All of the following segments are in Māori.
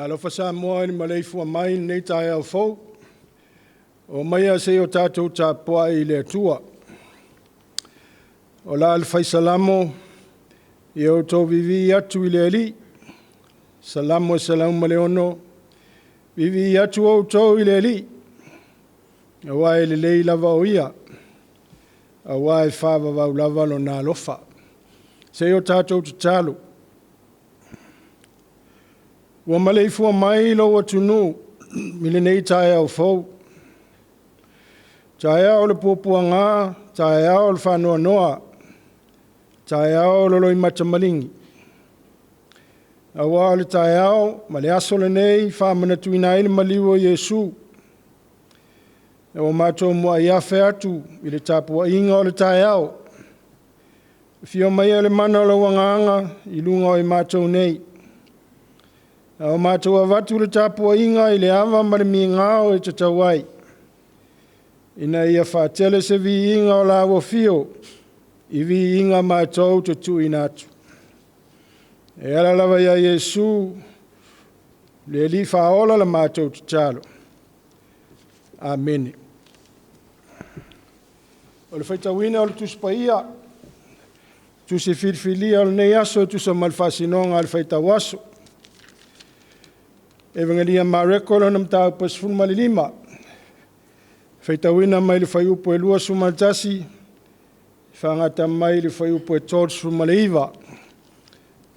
Alofa Samoa ni maleifu mai nei Taeao fou. O maia se o tātou Tapuaiga I le atua. O la alfai salamo I o tō vivi atu I le ali. Salamo e salamu le ono. Vivi atu o tō I le ali. A wae le lei lava o ia. A wae whawa wau lava lo nā lofa. Se o tātou talo. Wa maleifu mai lo watunu mile nei Taeao fou. Taeao le pupuanga, Taeao le whanua noa, Taeao le loi matamalingi. Awa le Taeao, ma le aso le nei, whamana tuina ile maliwa Yesu. Ewa mato mua iafe atu, I le Tapuaiga o le Taeao. Fio mai le mana o le wanganga, I lunga o I mato nei. O mātou avatu le Tapuaiga I le awa ma le mingao e tatawai. Ina ia whātele se vi inga o la wafio, I vi inga mātou te tui natu. E ala lawa ia Yesu, le li whaola la mātou te talo. Amen. O le whaitawina o le tuspaia, tusi filfilia o le nei aso, tusa malfasinonga o le whaitawaso. Evangelia Mareko lana mtau pasfun malilima. Whaitawina mai le whaiupo e lua sumaltasi. Whangata mai le whaiupo e tōtsu maleiva.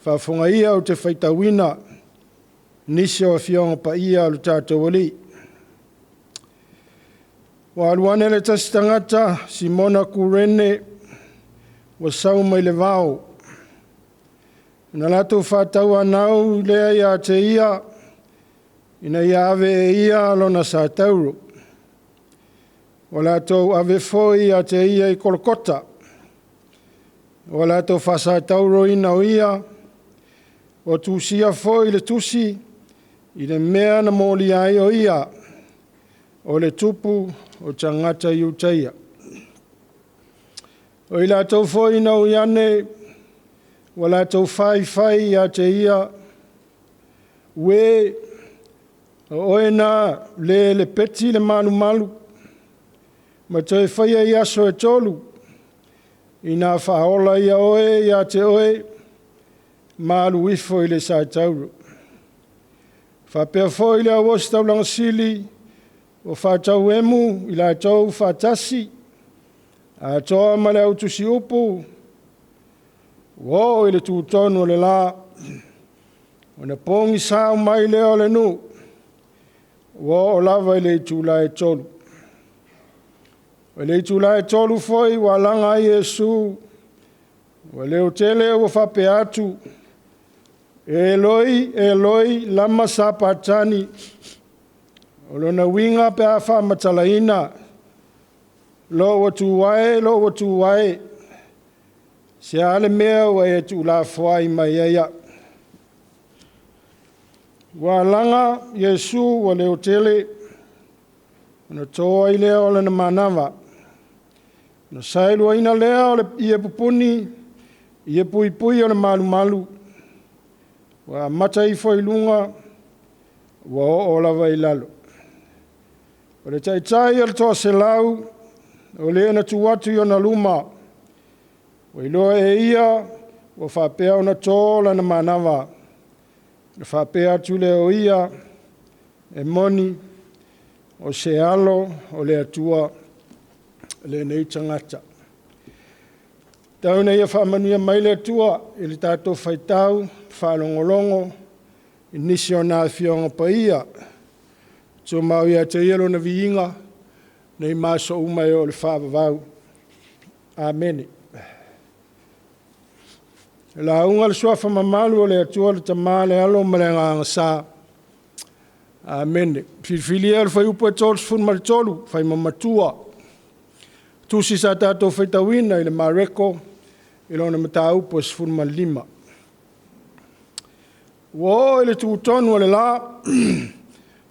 Whafunga ia o te whaitawina. Nisi o whionga pa ia o le tātou wali. Wa aluane le tasi tangata Simona Kurene. Wa sau mai le vau. Na lato whatau anau lea ia te ia. Ina ia ave e ia lona sa tauro. Wala tau ave foi a te ia I Kolokota. Wala tau whasa tauro ina o ia. O tusia foi le tusi. I le mea na moli ai o ia. O le tupu o tangata I utaia. O ila tau foi na o iane. Wala tau fai a te ia. We oe nā le peti le malu. Ma te whaia I aso e tolu. I nā whaola ia oe, ia te oe. Malu ifo I le sa tauro. Whapea fo I le awos taulanga sili. O whatau emu I la tau whatasi. A toa ma le autusi upu. Wo I le tūtonu le la. O na pongi sao mai leo le nu. Wo o lava I le tūla e tolu. O le tula e tolu foi wa langa Yesu. O le o tele o whape atu. Eloi, Eloi, lama sapatani. O lona winga pe a whamatalaina. Lo o tuwae, lo o tuwae. Se ale mea wa e tu la fwai mai eia. Wa langa Yesu wa leo tele. Na toa i leo le na manawa. Na sailu aina leo le ie pupuni. Ie pui pui o le malu malu. Wa mata i foi lunga. Wa o lava i lalo. O le tai al toa se lau. O le na tuwatu i o na luma. Wa iloa e ia. Wa whapea o na tola na manawa. Na whapea tu le o ia. E moni. O se alo. O le atua. Le nei tangata. Tau nei a whamanuia mai le atua. I le tātou whaitau. Whalongolongo. I nisi o nā whionga pa ia. So mau ia te ielo na viinga. Nei maso umai o le whāwawau. Amen. La unga le suafa mamalu o le atua le tamā le alo ma le nganga sā. Amen. Whiwhili e le whai upo e tolu sfun ma le tolu. Whai mamatua. Tusi sa tātou whaitawina i le mareko. I lona mata upo e sfun ma lima. Wo le tūtonu le la,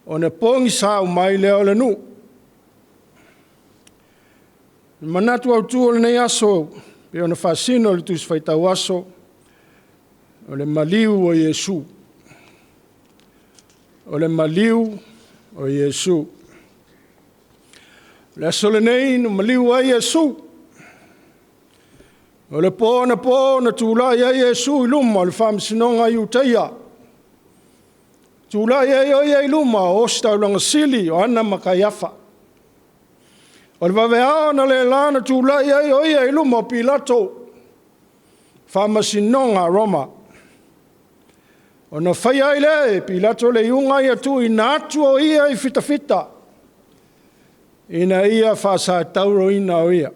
o ne pongi sa mai leo le nu. Manatu au tu o le nei aso, pe o ne fasino le tusi whaitau aso, o le maliu o Yesu. O le maliu o Yesu. Le aso le nei no maliu o Yesu. O le po na tūla ia Yesu i luma, o le whamisinonga i utaia. Tūla ia i luma, o staulanga sili, o ana makaiafa. O le waweao na le lana tūla ia i luma, o Pilato. Whamisinonga Roma. O na whaia i le, Pilato le iunga ia tu i nātu o ia i fita. Ina ia whasa tauro ina o ia.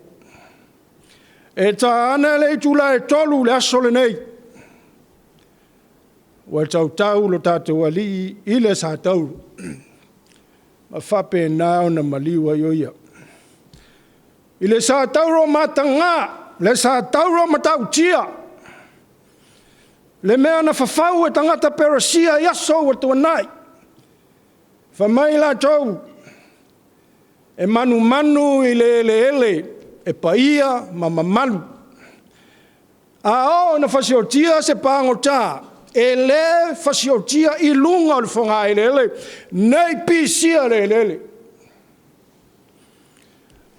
E ta ana le tula e tolu le aso le nei. Wa tau lo tātou ali i le sa tau. Ma whape nao na maliwa ioia. I le sa tauro matanga, le sa tauro matau tia. Le mea na whawhau e tangata perasia i aso wa tuanai. Whamai la tau. E manu i le ele. E paia ma mamalu. A o na fasiotia se pangota. E le fasiotia i lunga o le whonga i lele. Nei pisia lele.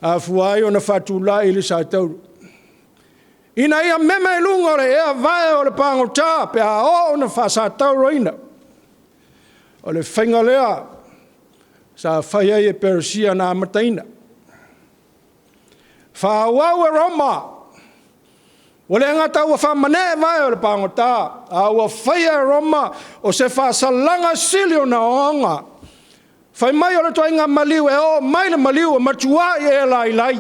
A fuai o na fatula i le saitauru. Ina ia meme i lunga o le ea vae o le pangota. Pe a o na fasatauru ina. O le whainga lea. Sa whaia i e perusia na amataina. Whāwau e Roma. O le ngata ua whamane vai o le pangota. A ua whaia e Roma o se whasalanga sili o na oanga. Whai mai o le toinga maliu e o mai le maliu o matua i e lai.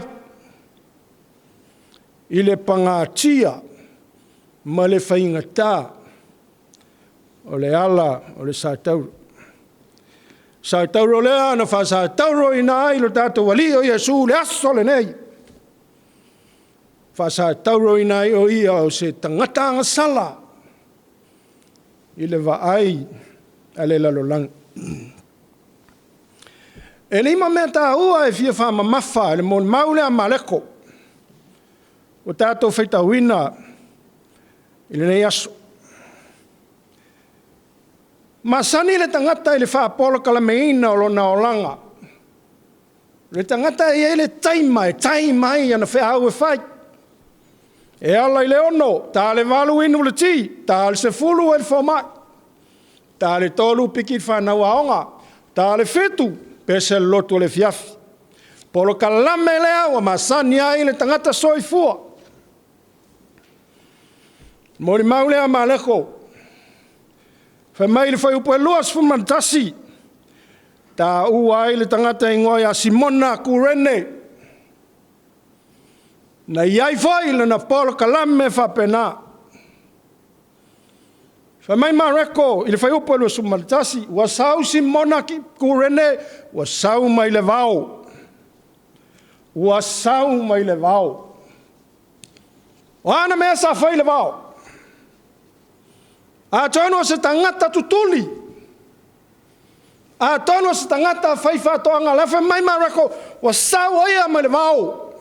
I le pangatia ma le whaingata o le ala o le sātauru. Sātauru lea na whasātauru i nā i lo tātou wali o Yesu le aso le nei. Whasa tauro ina o ia o se tangata sala. I le vaai a le lalolang. E lima mea tā ua e fia wha mamafa le mon maule a maleko. O tātou whaitawina i le nei aso. Masani le tangata i le wha apolo kalameina o lona o langa. Le tangata i le taimai ana whea au e whai. E ala i le ono, tā le walu inu le ti, tā le se fulu e le whamai, tā le tolu piki whanau aonga, tā le whetu, pese lotu le fiafi. Polo ka lame le awa, masani ai le tangata soifua. Mori maule a maleko, whamai le whai upo e luas fumantasi, tā ua ai le tangata ingoia Simona Kurene, Na iai foi na polo kalame whapena. Whamai mareko, i le whai upo lua sumaritasi, wa sau si mona ki kurene, wa sau mai le vau. Wa sau mai le vau. O ana mea sa whai le vau. A tono se tangata tutuli. A tono se tangata whai whatoanga, le whamai mareko, wa sau oia mai le vau.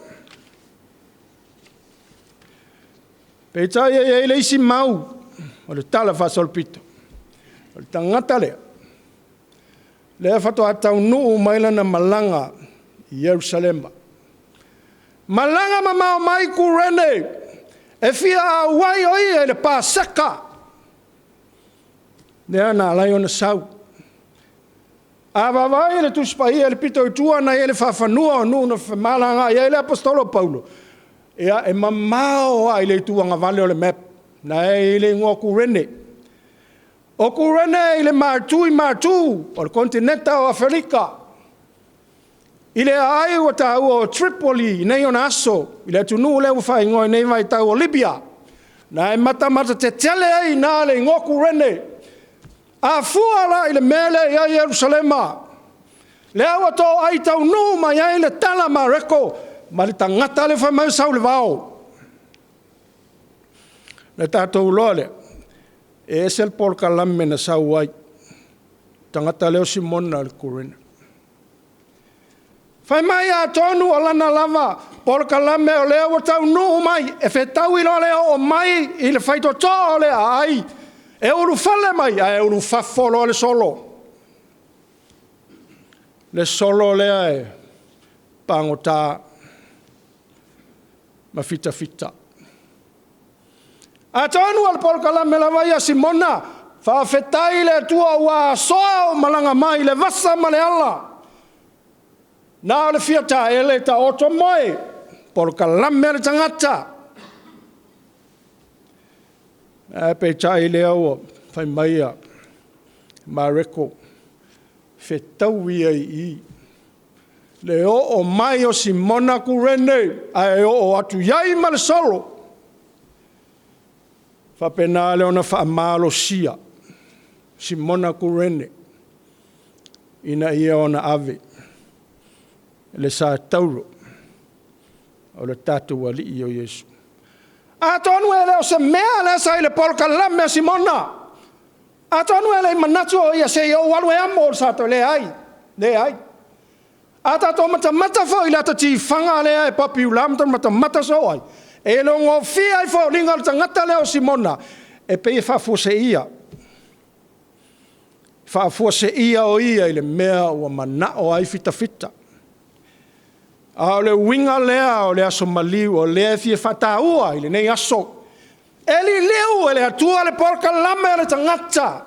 Peitai e le isi mau, o le tala whasolpito, o le tangata lea. Lea whato atau nuu maila na malanga i Jerusalema. Malanga mamao mai kurene, e fia a wai oi e le Pasaka. Lea na alai ona sau. A wawai le tuspai e le pito i tua na e le whawhanua o nuu na whamalanga i e le apostolo Paulo. Ea e mamao ai le tuanga vale o le map. Na e le ngō kurene. O kurene i le martu, o le kontinenta o Afrika. I le ai o tau o Tripoli, nei o naso. I le tunu le whai ngoi nei vai tau o Libya. Na e mata te tele ai na le ngō kurene. A fuala i le mele i a Jerusalema. Le awa tō ai tau nu mai ai le tala ma reko. Ma le tangata le whai mai sau le vau. Le tātou loa le, e esel Paul Kalame na sau ai. Tangata leo Simona le kurena. Whai mai a tonu o lana lava, Paul Kalame o leo o tau nuu mai, e whetau ilo leo o mai, i le whaito tō o lea ai. E uru whale mai, a e uru whafolo le solo. Le solo lea e pangota ma fita fita. A tonu al Paul Kalame la vai a Simona, whawhetai le tua ua soa o malanga mai le vasa ma le ala. Nā le fiata e le ta oto moe, Paul Kalame le tangata. E peitai le au, whai mai a mareko, whetau ia i. Le o mai o Simona kurene, a e o atu iai ma le solo. Whapena le ona whaamalo sia, Simona kurene, ina ia ona ave, le sa tauro, o le tatu wali i o Yesu. A tonu e leo se mea le sa i le Paul Kalame a Simona. A tonu e le manatu o ia se i o walu e amo o sato le ai, le ai. A tato mata fo i la ta ti whanga le ai papi ulamta mata so ai. E lo ngō fia i fo ringa le tangata leo Simona. E pei whafose ia. Whafose ia o ia i le mea ua mana o ai fita fita. A o le winga lea o le aso maliu o lea fia whataua i le nei aso. E li leu e le atua le Paul Kalame le tangata.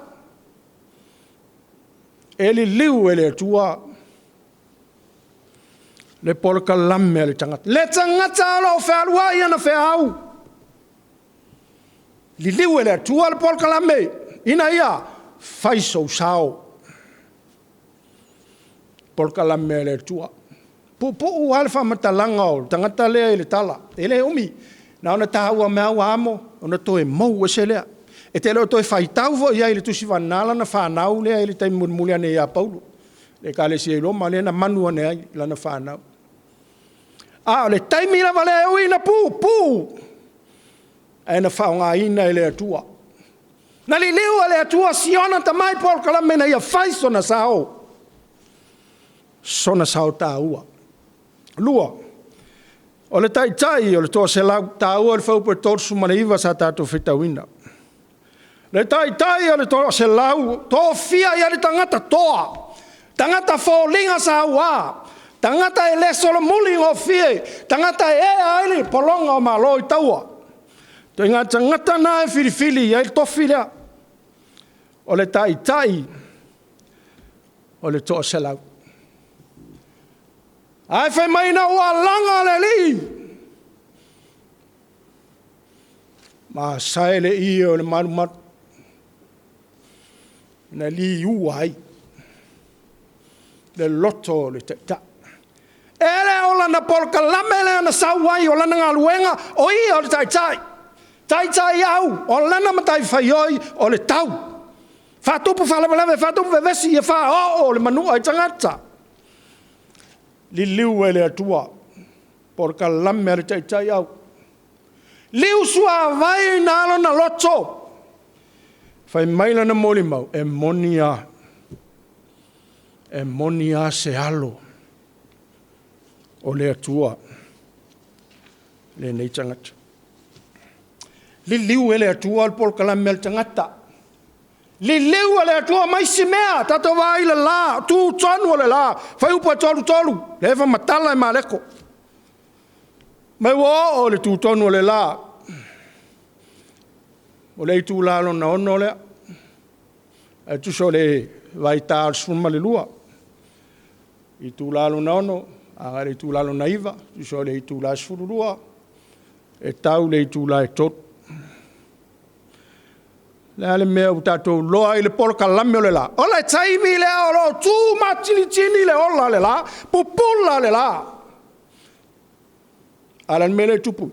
E li leu e le atua le Paul Kalame le tangata. Le tangata lo whaalua ia na whaau. Li liu e le atua le Paul Kalame. Ina ia, whaisau sao. Paul Kalame le atua. Po hale whamatalanga o tangata lea i le tala. E le umi. Na ona tāua mea ua amo, ona toe mou e se lea. E te leo toe whaitau fo ia i le tusi whanala na whanau lea i le taimurmuli ane ia Paulo. Le ka le si e loma lea na manua ne ai lana whanau. A le taimi la vale e uina pu. E na whaonga ina e le atua. Na li liu e le atua siona tamai Paul Kalame na ia whai sona sao. Sona sao tā ua. Lua. O le tai o le toa se lau tā ua le whaupu e torsu mana iwa sa tātou whitawina. Le tai o le toa se lau tō fia ia le tangata toa. Tangata fōlinga sa ua. Tangata e le solo muli ngō fie. Tangata e aili polonga o malo i taua. To inga tangata na e filifili ia i tofi lea. O le tai o le toa se lau. Ai whai mai na ua langa le li. Ma sae le i o le marumat. Na li ua ai. Le loto le ta. Ele ola na polka lamele na sawai ola na ngaluenga o I o le tai au o lana matai faioi o le tau fatupu falaleve fatupu vevesi e fa o le manu ai tangata liu ele atua polka lamele tai au liu sua vai na alo na loto fai maila na moli mau e monia se alo o le atua le nei tangata liu ele atua al polka lamele tangata liu ele atua mai se mea tato vai le la tu tonu le la fai upa tolu le fa matala e maleko mai wo le tu tonu le la o le tu la na ono le e tu so le vai ta suma le lua I tu la na ono a le tu la na iva tu so le tu la sfurua e tau le tu la e tot le mea utato loa I le polka lame o le la o le taimi le o lo tu matini le ola le la pupula le la ala mele tupu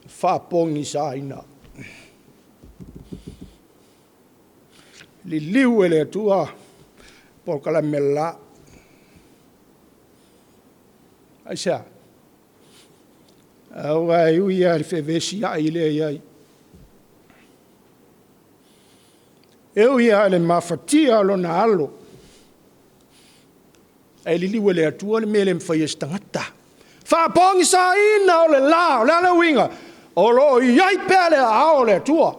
fa pongi sa ina liu ele tua polka lame la aisa au ai uia le fevesi ai le ai eu ia le mafatia lo na alo ai liu ele atua le mele mfai stangata fa pongi sa ina o le la winga o lo iai pele a o le atua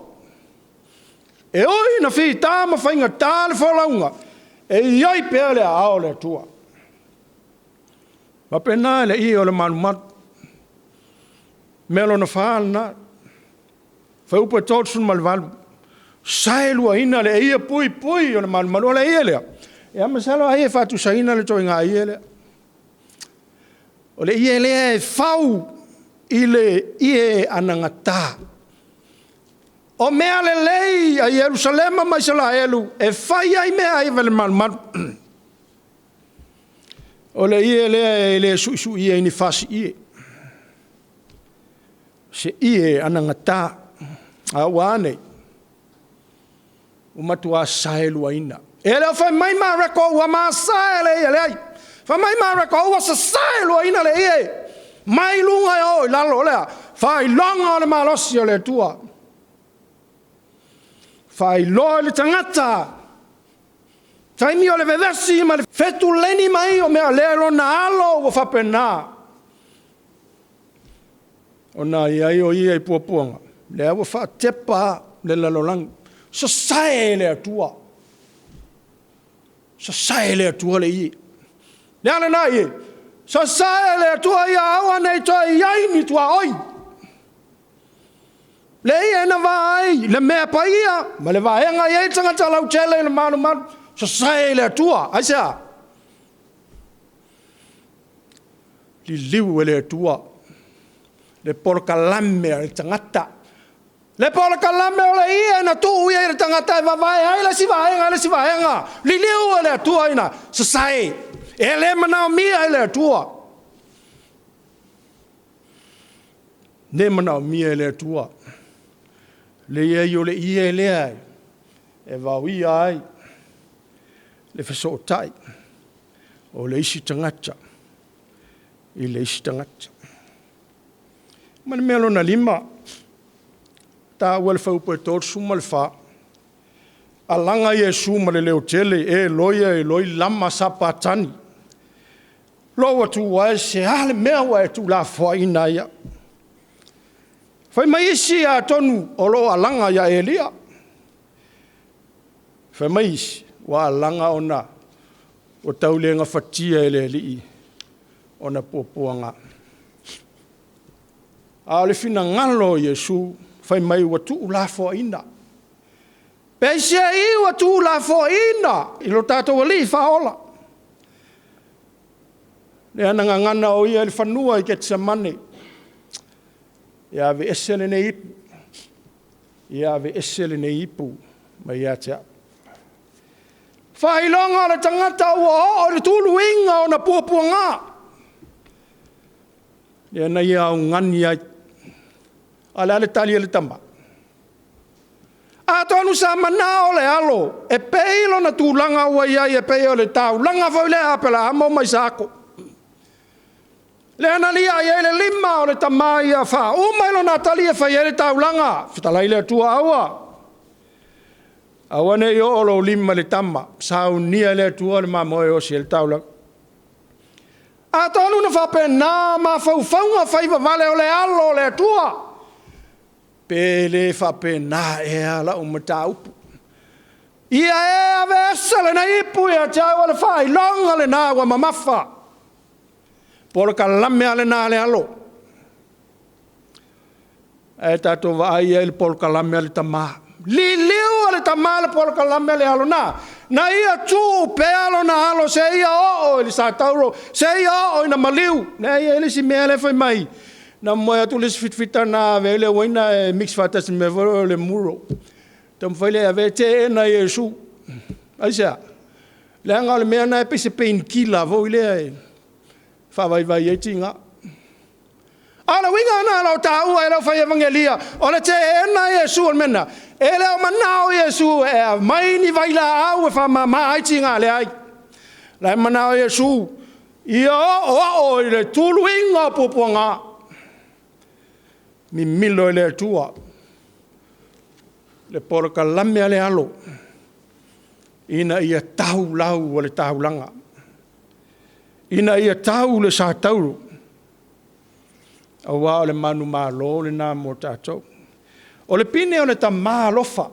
e oi na fi ta ma fainga ta le folaunga e iai pele a o le atua ma pena le I o le manumat melo na falna fa upa totsun malvalu sailu ina le ia pui o le manumat o le ia le e ama salo ai fa tu saina le toinga ia le o le ia le e fau ile ie anangata o mea le lei a Jerusalema mai sala elu e fai ai mea ai vele manumat o le ie le su ie ni fasi ie se ie anangata a wane umatua saelu aina ele fa mai ma reko wa ma saele ele fa mai ma reko wa saelu aina le ie mai lunga o la lo le fa longa le malosi le tua fa lo le tangata tai mi o le vevesi ma fetu leni mai o me le lo na alo o fa pena ona ia o ia puapuanga le o fa tepa le la lolang so saele tua le i le ana na i so saele tua ia awa nei to ia ni tua oi le ia na vai le me pa ia ma le vai nga ia tanga tala u chele le manu man so saele tua aisa liu ele tua le polka lame le tangata le polka lame o le ia na tu ia le tangata va vai ai le si vai nga liu ele tua ina so sai ele mana mi ele tua ne mana mi ele tua le ia yo le ia le ai e va wi ai le faso tai o le isi tangata I le isi tangata man melo na lima ta wal fa upo tor sumal fa alanga Yesu ma le leo tele e loi lama sapatani lo watu wa se ale mea wa tu la fo ina ya fa mai si a tonu o lo alanga ya Elia fa mai wa alanga ona o taulenga fatia ele li ona popoanga a le fina ngalo Yesu fai mai watu la fo ina pese I watu la fo ina I lo tato wali fa ola le ana ngana o ia le fanua I Getsemane ia ve esele nei ipu mai ia tea Whailonga le tangata ua o le tulu inga o na puapua ngā. Ia na ia au ngani ai. Ale ale tali ale tamba. A tonu sa mana o le alo. E peilo na tūlanga ua ia e peilo le tau. Langa fau le apela amo mai sako. Le ana lia ia le lima o le tamai a wha. Umailo na tali e whai ele tau langa. Fitalai le tua aua. Awane yo olo lima le tama. Sau nia le tua le mamoe o si ele tau langa. A tonu na whape nā ma fau faunga whaiva vale o le alo le tua. Pele whape nā e ala o mata upu. Ia e ave esa le na ipu ia tau ale whai longa le nā wa mamafa. Polo ka lame ale nā le alo. E tato wa ai e le polo ka lame ale tama. Li liu ale tama le polo ka lame ale alo nā. Na ia tu pe alo na alo se ia o ili sa tauro. Se ia o ina maliu. Na ia ili si mea le whai mai. Na moe atu le fitfita na vele waina e mix fatas me vore le muro. Tam whaile a ve te e na Yesu. Aisea. Le anga le mea na e pese pein kila vo ile e. Whawai vai e tinga. Ala winga na lau tāua e lau whai evangelia. O le te e na Yesu al mena. E leo manao Yesu e mai ni vaila au e wha ma ai tinga le ai. Le manao Yesu. Ia o i le tulu inga pupua ngā. Mi milo le tua. Le poraka lame ale alo. Ina ia tau lau o le tau langa. Ina ia tau le sa tauru. Awa o le manu malo le nā mo tātou. O le pine o le ta mā lofa.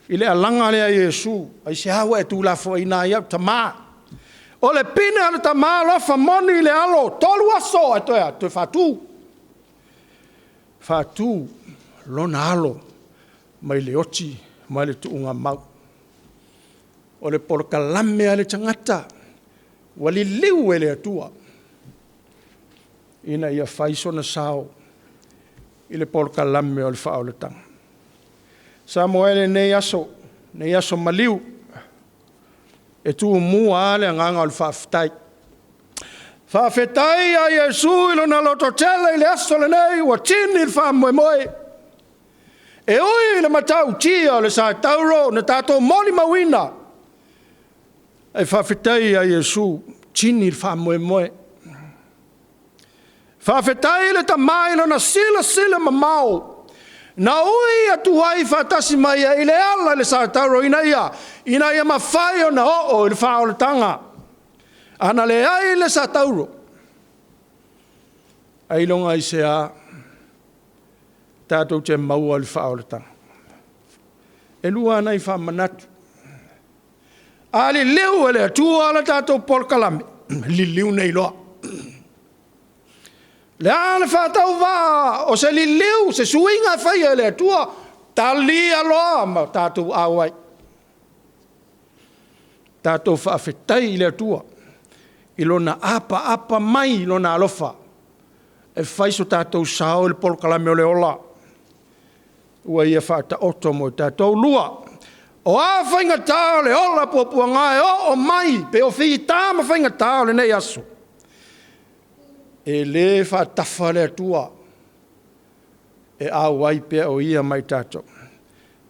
I le alanga lea Yesu. Ai se hawa e tūlafo ina ia ta mā. O le pine o le ta mā lofa moni le alo. Tolu aso e toea. Toi whātū. Whātū lona alo. Mai le oti. Mai le tuunga mau. O le poraka lame ale tangata. Wali liu e le atua. Ina ia whaiso na sao. I le poraka lame o le whaoletanga. Samoele nei aso maliu. E tu mua ale nganga o le whaafitai. Whaafetai a Yesu ilo na loto tele i le aso le nei ua tini il wha moe moe. E ui le matau tia le sa tauro na tato moli mawina. E whaafetai a Yesu tini il wha moe moe. Whaafetai le ta mai lo na sila mamau. Na ui atu hai whaatasi mai e le ala le sa tauro ina ia mawhai o na o le wha o le tanga. Ana le ai le sa tauro. Ai longa i se a tātou te maua le wha o le tanga. E lua ana i wha manatu. Ali leu ele atua ala tātou polkalame. Li liu nei loa. Le ale whātau wā o se li liu se suinga whai ele atua. Tali aloa ma tātou awai. Tātou whaafetai le atua. Ilona apa mai ilona alofa. E whaiso tātou sao le polkalame o le ola. Ua ia whaata oto mo tātou lua. O a whainga tāo le ola pōpua ngai o mai. Pe o whi tāma whainga tāo le nei aso. E le whaatafa le atua. E awai pia o ia mai tātou.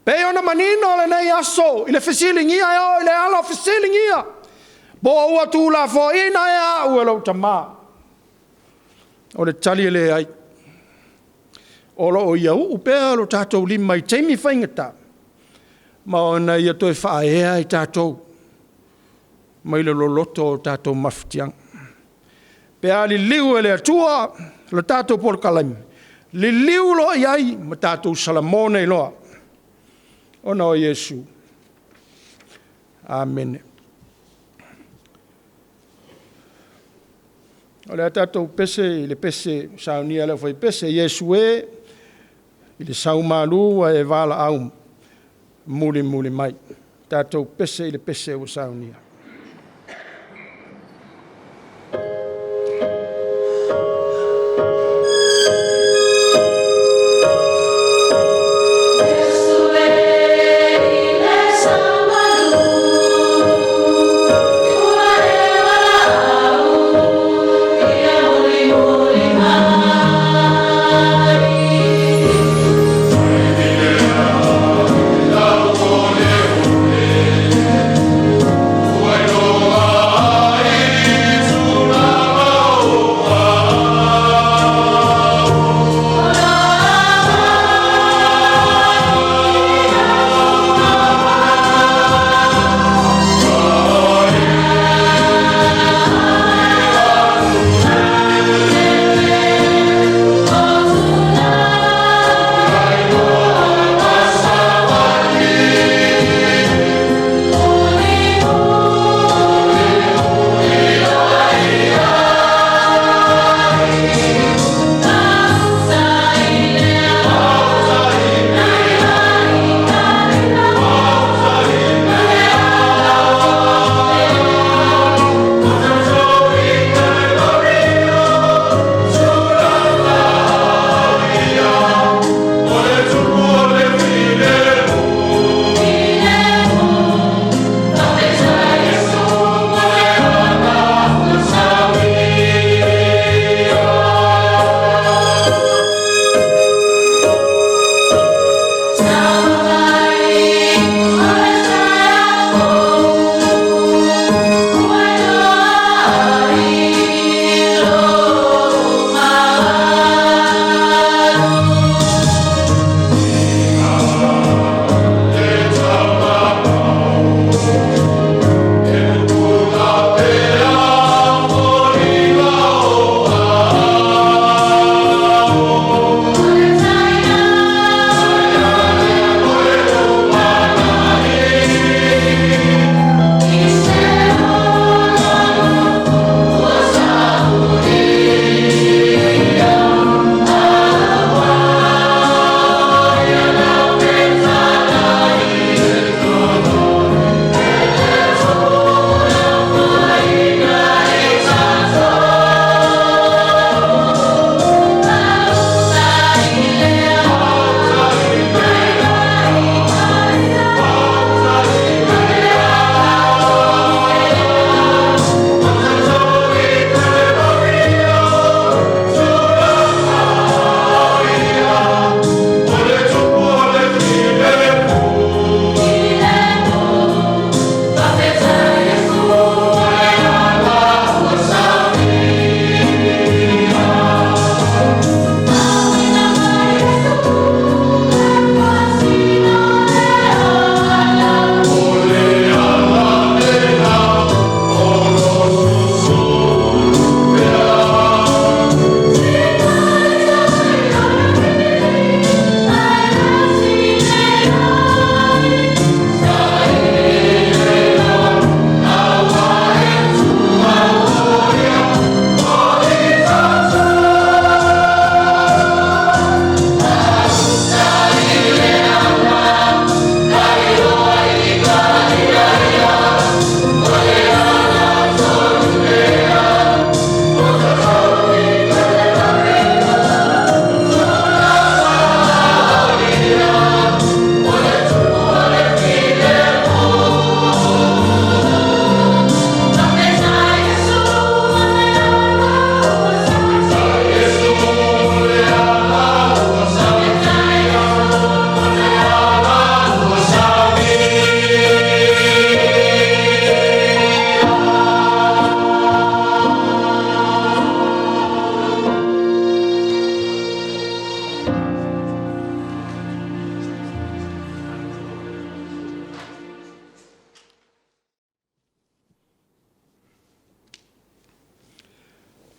Pe ona manino le nei aso. I le whisilingia o i le ala whisilingia. Bo ua tū la fo ina ea ua lau tamā. O le tali le ai. Olo o ia upea lo tātou lima i teimi whaingata. Ma ona ia toi whaea i tātou. Mai le loloto o tātou maftiang. Pea li liu ele atua lo tātou polkalami. Li liu lo iai ma tātou salamone i loa. Ona o Yesu. Amen. O le tātou pese, i le pese, saunia le fai pese, Yesu e, i le saumalua e vala au, muli mai. Tātou pese, i le pese o saunia. Yesu e, i le saumalua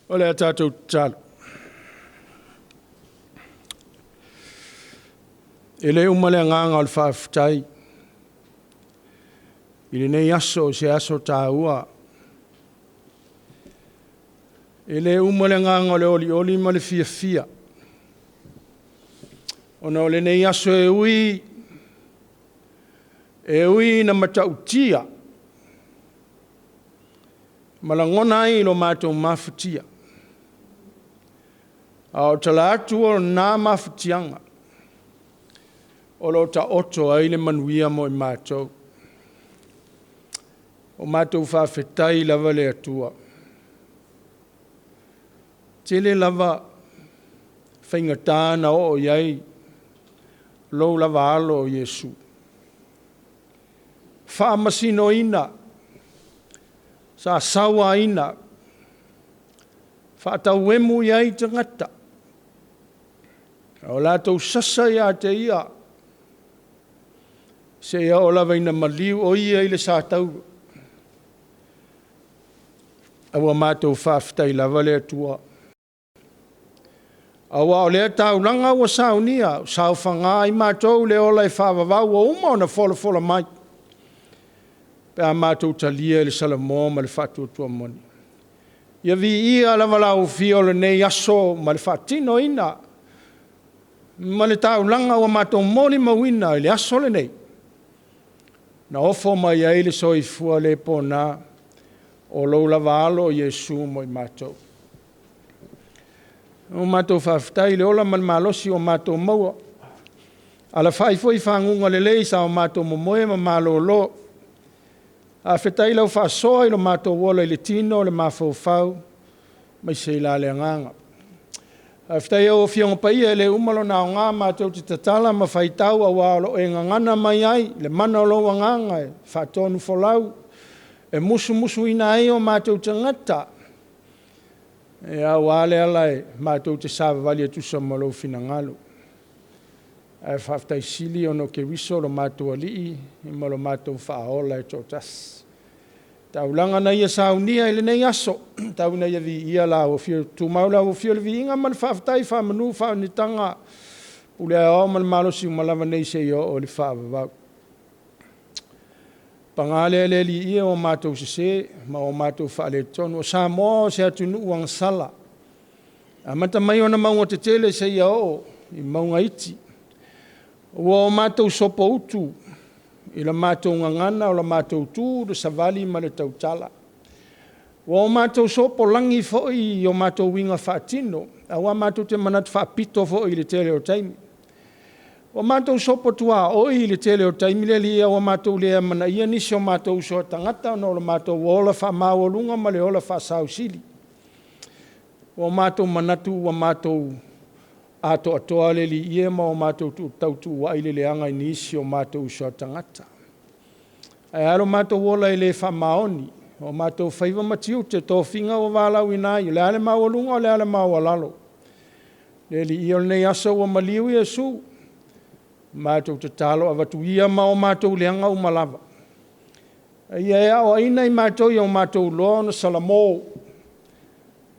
O le tātou talo. E le umale nganga o le whaafitai. I le nei aso se aso tāua. E le umale nganga o le oli ma le fia. Ona o le nei aso e ui na matautia. Malangona ai lo mātou mafutia. Ao tala atu o nā mafutianga. O lo ta oto ai le manuia mo i mātou. O mātou whawhetai lava le atua. Tele lava whaingatana o iai. Lou lava alo o Yesu. Whaamasino ina. Sa sawa ina. Whaatau emu iai tangata. O lātou sasa ia te ia. Se ia o lawa ina maliu o ia i le sātau. Awa mātou whaafitai lava le atua. Awa o lea taulanga ua saunia. Sau whanga i mātou le ola i whaavavau o uma o na fola mai. Pea mātou talia le Samoa ma le whaatuatua moni. Ia vi ia lava lau fio le nei aso ma le whaatino ina. Ma le taulanga ua mātou moni mawina i le aso le nei. Na ofo mai ai le soifua le pona o lou lava alo o Yesu mo i mātou. O mātou whaafitai le ola man malosi o mātou maua. Ala whaifoi whangunga le lei sa o mātou momoe ma malolo. A whetai lau whaasoa i lo mātou wola i le tino le mawhauwhau mai se la le nganga. A whetai au whionga paia le umalo na o ngā mātou te tatala ma whaitau a wālo e ngangana mai ai le mana o loa nganga e whaatonu wholau e musu ina ai o mātou te ngata. E a wale alai mātou te sāwa wali atusa ma lo fina ngalo. E whaftai sili ono ke wiso lo mātou alii i ma lo mātou whaaola e tōtas. Taulanga na ia saunia i le nei aso. Tau na ia vi ia la o fio tūmau la o fio le vi inga man whaftai whamanu whaunitanga. Ule a o man malosi umalawa nei se o le whaavavau. Pangale le li ia o mātou se ma o mātou whaale tonu. O Samoa se atunu uang sala. A mata mai ona maunga te tele se ia o i maunga iti. O mātou sopo utu. I la mātou ngangana o la mātou tū do savali ma le tautala. O mātou sopo langi foi o mātou winga whaatino. A wa mātou te manat whaapito foi le tele o taimi. O mātou sopo tua oi le tele o taimi le lia o mātou lea mana ia nisi o mātou so tangata no le mātou ola wha maolunga ma le ola wha sausili. O mātou manatu o mātou ato atoa le li ia ma o mātou tautu wa ile le anga nisi o mātou so tangata. Ai alo mātou ola ile wha maoni o mātou whaiva matiu te tō whinga o wālau inai le ale maolunga o le ale maolalo. Le li ia nei asa o maliu Yesu. Mātou te talo avatu ia ma o mātou leanga o malava. Ia ea o aina i mātou i o mātou loa na Samoa.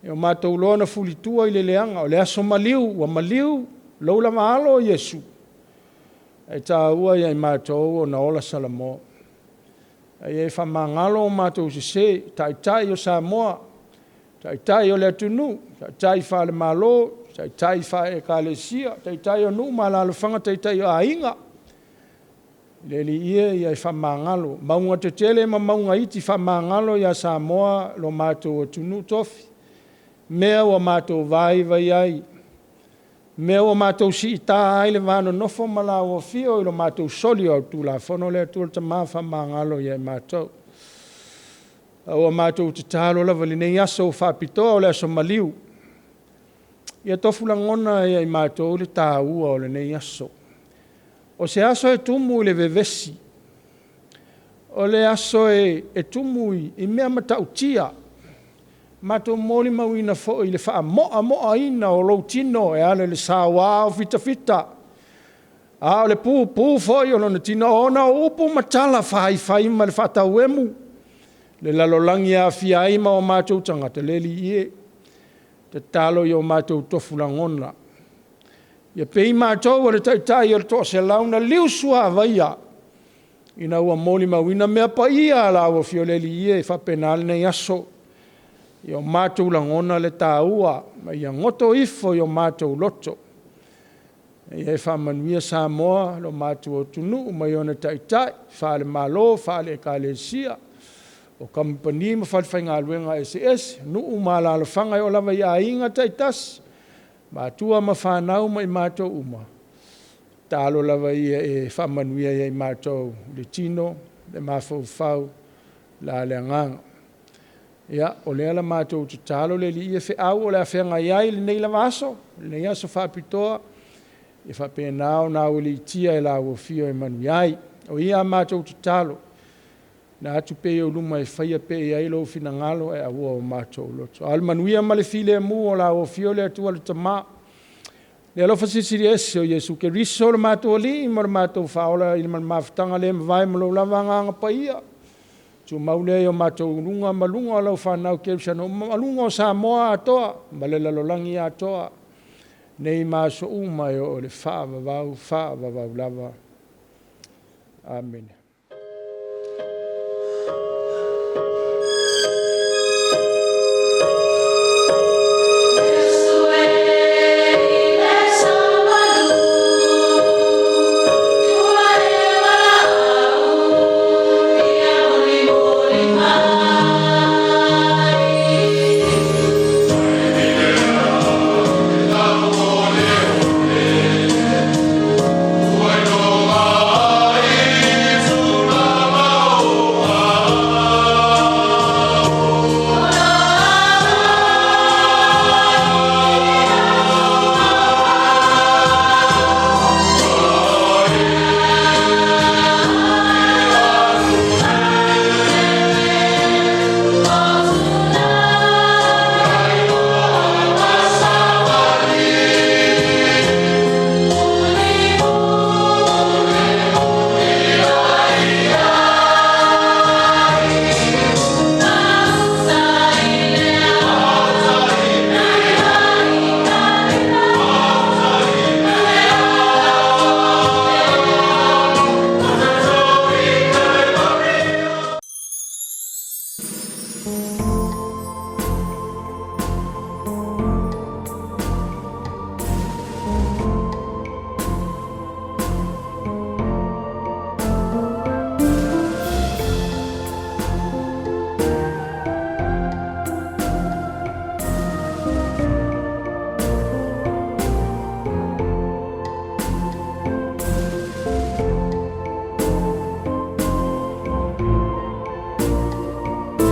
I o mātou loa na fulitua i le leanga. O le aso maliu, wa maliu, laula maalo o Yesu. E tā ua i mātou o na ola Samoa. E whamangalo o mātou se taitai o Samoa. Taitai o le atunu, taitai whale malo, taitai whae kalesia, taitai o nu malalo whanga, taitai o ainga. Le li ia i whamangalo. Maunga te tele ma maunga iti whamangalo i a Samoa lo mātou atunu tofi. Mea o mātou vai ai. Mea o mātou si i tā ai le vāno nofo mala o fio i lo mātou soli au tūla whono le atua ta maa whamangalo i a mātou. O mātou te tālo lava li nei aso o whapitoa o le aso maliu. Ia tofu langona i a mātou le tāua o le nei aso. O se aso e tumu i le vevesi. O le aso e tumu i mea matautia. Mātou mōli mawina fo i le wha moa ina o lou tino e ale le sāwā o fita. A o le pū fo i o lona tino ona o upu matala whai ma le whatau emu. Le lalolangi a fia ima o mātou tangata le li ie. te talo i o mātou tofu langona. Ia pei mātou o le taitai o le toa se launa liu sua vaia. Ina ua moli mawina mea pa ia la o fioleli ia i whapenale nei aso. I o mātou langona le tāua, ma ia ngoto ifo i o mātou loto. Ia e whamanuia Samoa, lo mātou o tunu, ma i ona taitai, whale malo, whale e kālesia, o kampani ma whalwhai ngā luenga ESETA, nuu mālalo whangai o lawa i a inga taitas, mātua ma whanau ma i mātou uma. Tālo lawa i e whamanuia i mātou le tino, le mawhau, la le nganga. Ia, o lea la mātou tu tālo le li e au o le a whenga iai le nei la vaso, le nei aso whapitoa, e whapenao nā uli tia e la ua fio e manu iai. O ia mātou tu tālo, na atu pe o luma e whaia pe e ailo fina ngalo e aua o mātou loto. Al manuia ma le file mu o la ua fio le atua le tama. Le alofa sisiri ese o Jesu ke riso le mātou li, ma le mātou whaola i le mawhitanga le mwai ma lo lava nganga pa ia. Tu maule o mātou lunga malunga lau whanau ke usano malunga o Samoa atoa, ma le lalolangi atoa. Nei māso umai o le whaavavau lava. Amen.